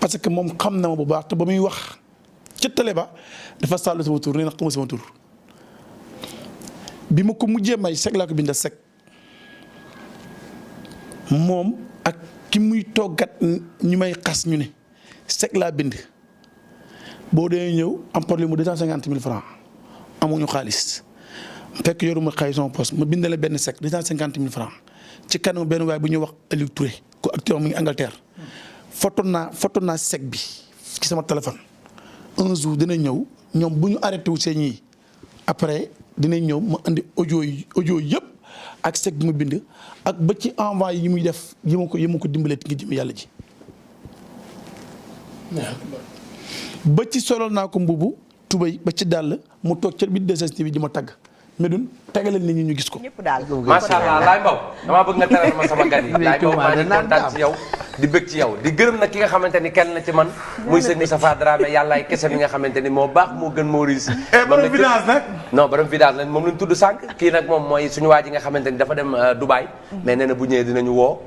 parce que moom xam na ma bu baax te ba muy wax ca télé ba dafa sàllu sama tur nee na xamul sama tur bi ma ko mujjee may sec laa ko bindal sec moom ak ki muy toggat ñu may xas ñu ne sec laa bind boo dee ñëw am problème mu 250 000 francs amuñu xaalis fekk yoruma xaalis sama poste ma bindale benn sec 250 000 francs ci kanam benn waay bu ñuy wax Aliou Touré ko acteur mu ngi Angleterre foto naa sec bi ci sama téléphone un jour dina ñëw ñoom bu ñu arrêté wu seen ñii après dinañ ñëw ma andi audio yëpp ak sec bi ma bind ak ba ci envoyé yi muy def yi ma ko dimbalee ngi jëm yàlla ji ba ci solol naa ko mbubu tubay ba ci dàll mu toog ca biir 2STV bi di ma tagg Médoune tegalal nit ñi ñu gis ko. macha allah Laye Mbow damaa bëgg nga teral ma sama gan yi Laye Mbow maa ngi kontaan ci yow di bëgg ci yow di gërëm nag ki nga xamante ni kenn la ci man muy sëñ Moustapha Dramé yàllaay kese mi nga xamante ni moo baax moo gën moo riis borom vidage nag non borom vidage nag moom lañ tudd sànq kii nag moom mooy suñu waa ji nga xamante ni dafa dem Dubaï mais nee na bu ñëwee dinañu woo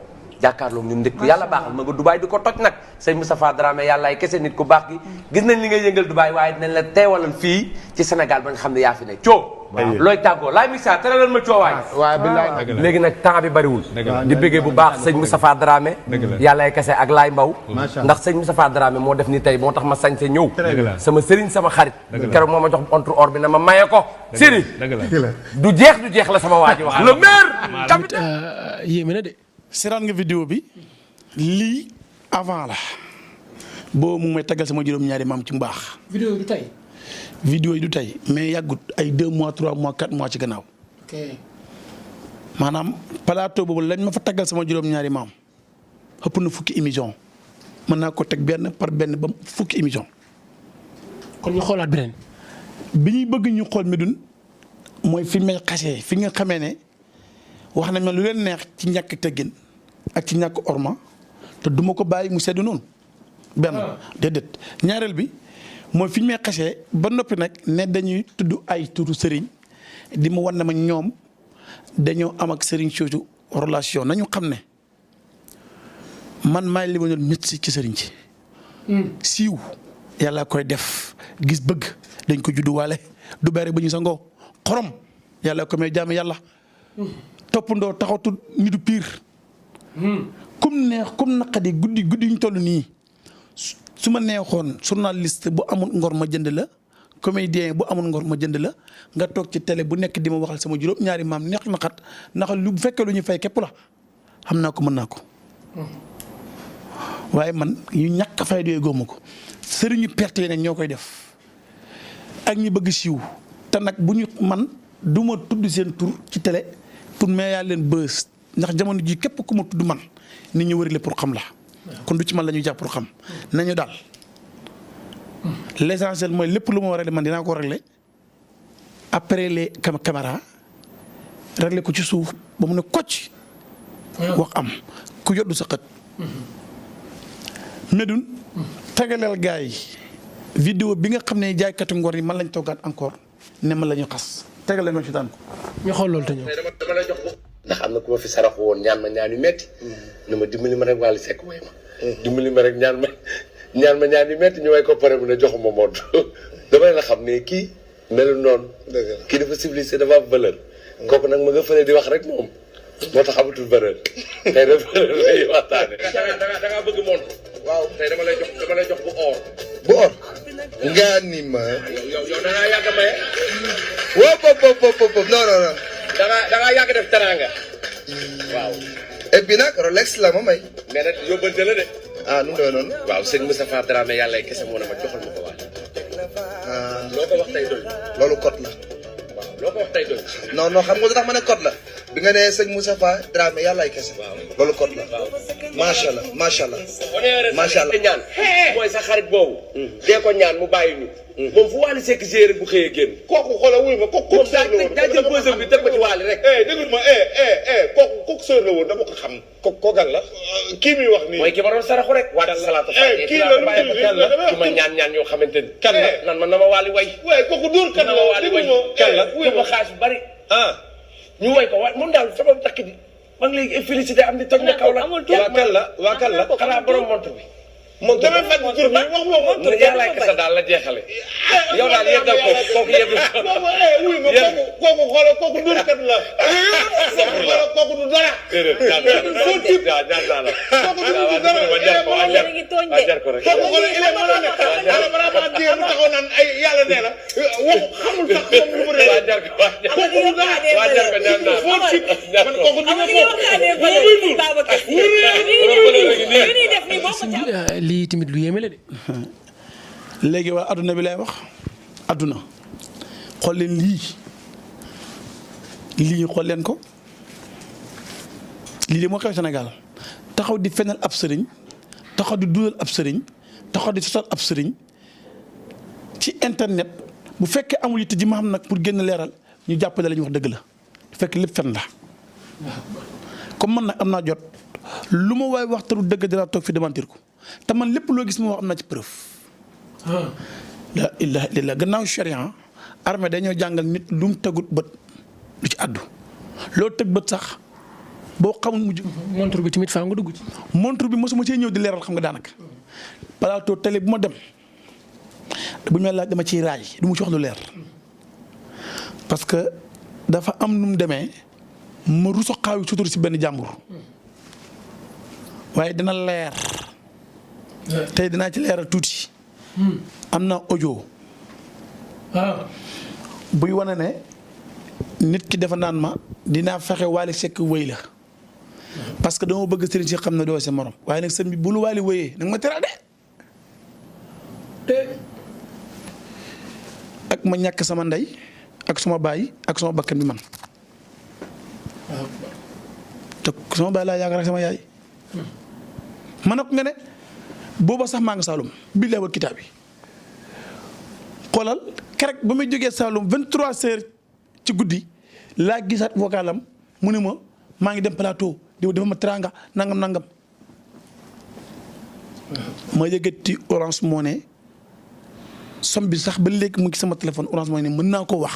jàkkaarloo ñun ndëkk yàlla baaxal ma nga Dubaï di ko toj nag sëñ Moustapha Dramé yàllaay kese nit ku baax gi gis nañ li ngay yëngal Dubaï waaye dinañ la teewalal fii ci Sénégal ba nga xam ne yaa fi ne coo looy tàggoo laay mixta teralal ma coowaay waaw billaay léegi nag temps bi bariwul di bëggee bu baax sëñ Moustapha Dramé yàllaay kese ak Laye Mbow ndax sëñ Moustapha Dramé moo def ni tey moo tax ma sañ sa ñëw sama sëriñ sama xarit keroog moo ma jox entre or bi na ma maye ko sëriñ du jeex la sama waa ji wax le maire capitaine yéeme na de seetaan nga vidéo bi lii avant la boo mu may taggal sama juróom-ñaari maam ci mbaax vidéo du tey vidéo yi du tey mais yàggut ay 2 mois 3 mois 4 mois ci gannaaw ok maanaam plateau boobu lañ ma fa taggal sama juróom-ñaari maam ëpp na fukki émission mën naa ko teg benn par benn ba fukki émission kon ñu xoolaat beneen bi ñuy bëgg ñu xool Médoune mooy fi may xasee fi nga xamee ne wax nañ ma lu leen neex ci ñàkk teggin ak ci ñàkk orma te duma ko bàyyi mu sedd noonu benn déedéet ñaareel bi mooy fi ñu may xasee ba noppi nag ne dañuy tudd ay tuutu sëriñ di ma wan ne ma ñoom dañoo am ak sëriñ soosu relation nañu xam ne man maay li ma doon métti ci sëriñ ci siiw yàlla koy def gis bëgg dañ ko judduwaale du bari ba ñu sa ngoo xorom yàlla ko may jaam yàlla toppandoo taxatul nitu piir kum neex kum naqadi guddi ñu toll nii su ma neexoon journaliste bu amul ngor ma jënd la comédien bu amul ngor ma jënd la nga toog ci télé bu nekk di ma waxal sama juróom-ñaari maam neex na xat ndax lu bu fekkee lu ñu fay képp la xam naa ko mën naa ko waaye man yu ñàkk a fay doyee góoma ko sëriñu perte yi nag ñoo koy def ak ñi bëgg siiw te nag bu ñu man du ma tudd seen tur ci télé pour mais yaa leen bës ndax jamono ji képp ku ma tudd man nit ñi wërale pour xam la kon du ci man la ñuy jàpp pour xam nañu daal l'essentiel mooy lépp lu ma war a man dinaa ko régler après les caméras régler ko ci suuf ba mu ne kocc wax am ku yoddu sa xët Médoune tegaleel gars yi vidéo bi nga xam ne jaaykatu ngor yi man lañ toogaat encore ne man la ñu xas tegaleen ma ci daan ko ñu xool loolu te ñëw dama lay jox ndax am na ku ma fi saraxu woon ñaan ma ñaan yu metti ne ma dimbali ma rek Wally Seck way ma dimbali ma rek ñaan ma ñaan yu metti ñu way ko pare mu ne joxuma modd damay la xam ne kii melu noonu kii dafa civilisé dafa am valeur kooku nag ma nga fële di wax rek moom moo tax amatul valeur tey da valeur lay waxtaane da nga bëgg modd waaw tey dama lay jox bu or nga ni ma yow da ngaa yàgg maye wop non da ngaa yàgg def teranga waaw et puis nag Rolex la ma may mais nag yóbbante la de ah nu mu demee noonu waaw sëñ Moustapha Dramé yàlla kese moo ne ma joxal ma ko waat loo ko wax tey doy loolu code la waaw loo ko wax tey doy non xam nga lu tax ma ne code la bi nga nee sëñ Moustapha Dramé yàllaay kese loolu code la macha allah macha allah macha allah ñaan mooy sa xarit boobu dee ko ñaan mu bàyyi ñu moom fu Wally Seck géré bu xëyee génn kooku xoolal wuy ma kooku moom daa jël posam bi teg ko ci Wally rek dégul ma kooku sër la woon dama ko xam kookan la kii muy wax nii mooy ki ma doon saraxu rek waat salaatu kii la lu ci ma ñaan yoo xamante ni kan la nan man na ma Wally way kooku dóor kan la Wally way kan la wuy ma xaalis bu bari ñu way ko waaye moom daal sama takk bi man léegi félicité am di toj na kaw la waa kan la xanaa borom montre bi moom damay fàttali tur bi wax moom. yàlla kese daal la jeexale. yow daal yëggal kooku yëggal. wuy ma kooku xoolal kooku dóorkat la. kooku du dara. déedéet ñaan naa la. kooku du dara. jar ko rek. kooku xoolal il est malhonnête. yàlla balaa maa jéem mu taxaw naan ay yàlla nee na waxu xamul sax moom lu mu rëy. jar ko kooku du dara. jar ko ñaan naa foo ci man kooku du ma lii tamit lu yéeme la de. léegi waa adduna bi lay wax adduna xool leen lii xool leen ko lii de moo xew Sénégal taxaw di fenal ab sëriñ taxaw di dulal ab sëriñ taxaw di sosal ab sëriñ ci internet bu fekkee amul yitte ji ma xam nag pour génn leeral ñu jàppale la ñu wax dëgg la bu fekk lépp fen la comme man nag am naa jot lu ma waay wax te du dëgg dinaa toog fi démentir ko te man lépp loo gis ma wax am naa ci preuve. la ilaha illallah gannaaw charia armée dañoo jàngal nit lu mu tegut bët du ci àddu loo teg bët sax boo xamul mujj. montre bi tamit faa nga dugg ci. montre bi mosuma cee ñëw di leeral xam nga daanaka plateau télé bu ma dem bu ñu may laaj dama ciy raay du mu ci wax lu leer parce que dafa am nu mu demee ma ruso xaawi sutur si benn jàmbur waaye dina leer tey dinaa ci leeral tuuti. am na audio. buy wane ne nit ki dafa naan ma dinaa fexe Wally Seck wëy la parce que dama bëgg sëriñ si xam ne doo sa morom waaye nag sëñ bi bu lu Wally wëyee nag ma teral de ak ma ñàkk sama ndey ak sama baay ak sama bakkan bi man te sama baay laa yaakaar ak sama yaay man nag nga ne booba sax maa ngi Saloum billahi wal kitaab bi xoolal kerek ba muy jógee Saloum 23h ci guddi laa gisaat vocalam mu ne ma maa ngi dem plateau di dafa ma teranga nangam ma yëgati Orange Money som bi sax ba léegi mu ngi sama téléphone Orange Money mën naa ko wax.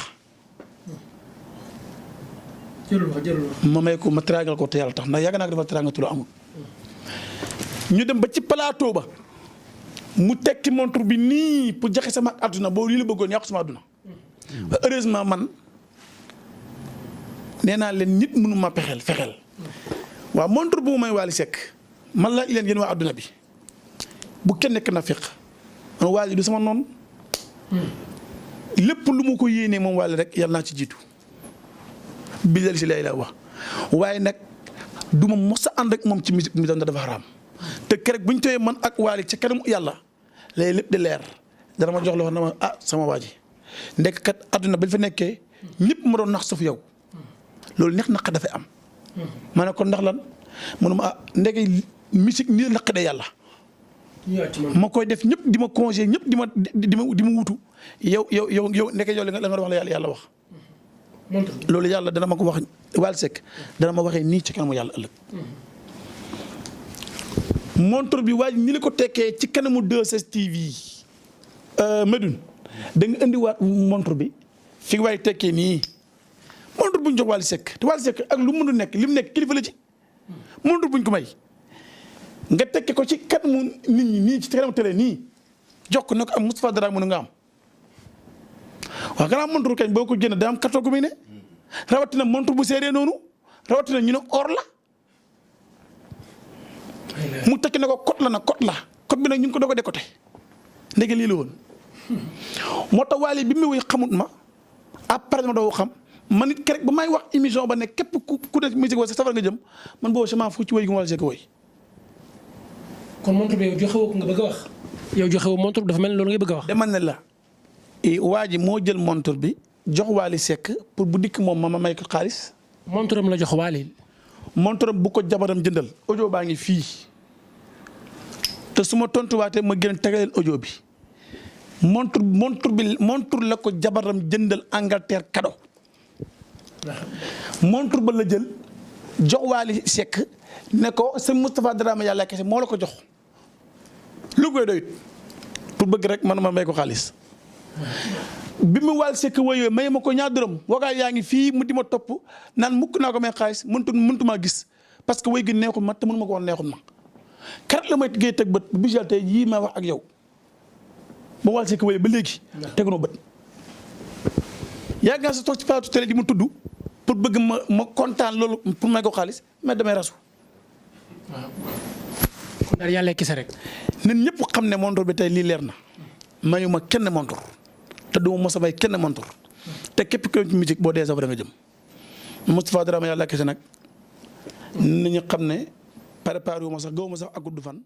jërul ma may ko ma terangal ko te yàlla tax ndax yàgg naa ko dafa teranga tu la amul. ñu dem ba ci plateau ba mu tekki montre bi nii pour jaxe sama àdduna boobu lii la bëggoon yàqu sama àdduna heureusement man nee naa leen nit mënu ma fexeel waaw montre bu may Wally Seck man la leen yéen waa àdduna bi bu kenn nekk na fiq man Wally du sama noonu lépp lu ma ko yéenee moom Wally rek yàlla naa ci jiitu bi si lay la wax waaye nag du ma mos a ànd ak moom ci musique mi dafa xaraam te keroog bu ñu tooyee man ak Wally ca kanamu yàlla lay lépp di leer dana ma jox loo xam ne ma sama waa ji ndekk kat àdduna ba fa nekkee ñëpp ma doon nax sauf yow loolu neex naq dafay am. ma ne ko ndax lan mënuma ndeke musique nii la naqadee yàlla. ma koy def ñëpp di ma congé ñëpp di ma wutu yow ndeke yow la nga wax la yàlla wax. loolu yàlla dana ma ko wax Wally Seck dana ma waxee nii ci kanamu yàlla ëllëg. montre bi waa ji ñi la ko tekkee ci kanamu 2STV Médoune da nga indiwaat montre bi fi nga waay tekkee nii montre bu ñu jox Wally Seck te Wally Seck ak lu mu mën a nekk li mu nekk kilifa la ci montre bu ñu ko may nga tekkee ko ci kanamu nit ñi nii ci kanamu télé nii jox ko ne ko am Moustapha Dara mën nga am waaw gannaaw montre kañ boo ko jënd da am carton gu muy ne rawatina montre bu seeree noonu rawatina ñu ne or la. mu tekki ne ko code la code bi nag ñu ngi ko doog a décoté ndege lii la woon moo tax Wally bi mu woy xamut ma après ma doo xam man nit kerek ba may wax émission ba ne képp ku def musique wala safar nga jëm man boobu sama fu ci woy gu ma Wally Seck woy. kon montre bi yow joxewoo ko nga bëgg a wax. yow joxewoo montre dafa mel ni loolu ngay bëgg a wax. dama ne la waa ji moo jël montre bi jox Wally Seck pour bu dikk moom ma may ko xaalis. montre am la jox Wally. montre bu ko jabaram jëndal audio baa ngi fii te su ma tontuwaatee ma gën a tegaleel audio bi montre la ko jabaram jëndal Angleterre cadeau montre ba la jël jox Wally Seck ne ko sëñ Moustapha Dramé yàlla kese moo la ko jox lu koy doyut pour bëgg rek man ma may ko xaalis bi mu Wally Seck woyoo may ma ko ñaar dërëm wagaay yaa ngi fii mu di ma topp naan mukk naa ko may xaalis mëntu maa gis parce que woy gi neexul ma te mënu ma ko woon neexul ma karat la may géey teg bët bu bisal tey yii ma wax ak yow ba wàll si ko wéy ba léegi tegunoo bët yàgg naa sa toog ci plateau télé di mu tudd pour bëgg ma kontaan loolu pour may ko xaalis mais damay rasu waaw kon daal yàlla kese rek. nit ñëpp xam ne montor bi tey lii leer na mayuma kenn montor te du ma mos a may kenn montor te képp ku ci musique boo dee sax da nga jëm Moustapha Dramé yàlla kese nag nit ñi xam ne préparé wu ma sax gaw ma sax ak gudd fan.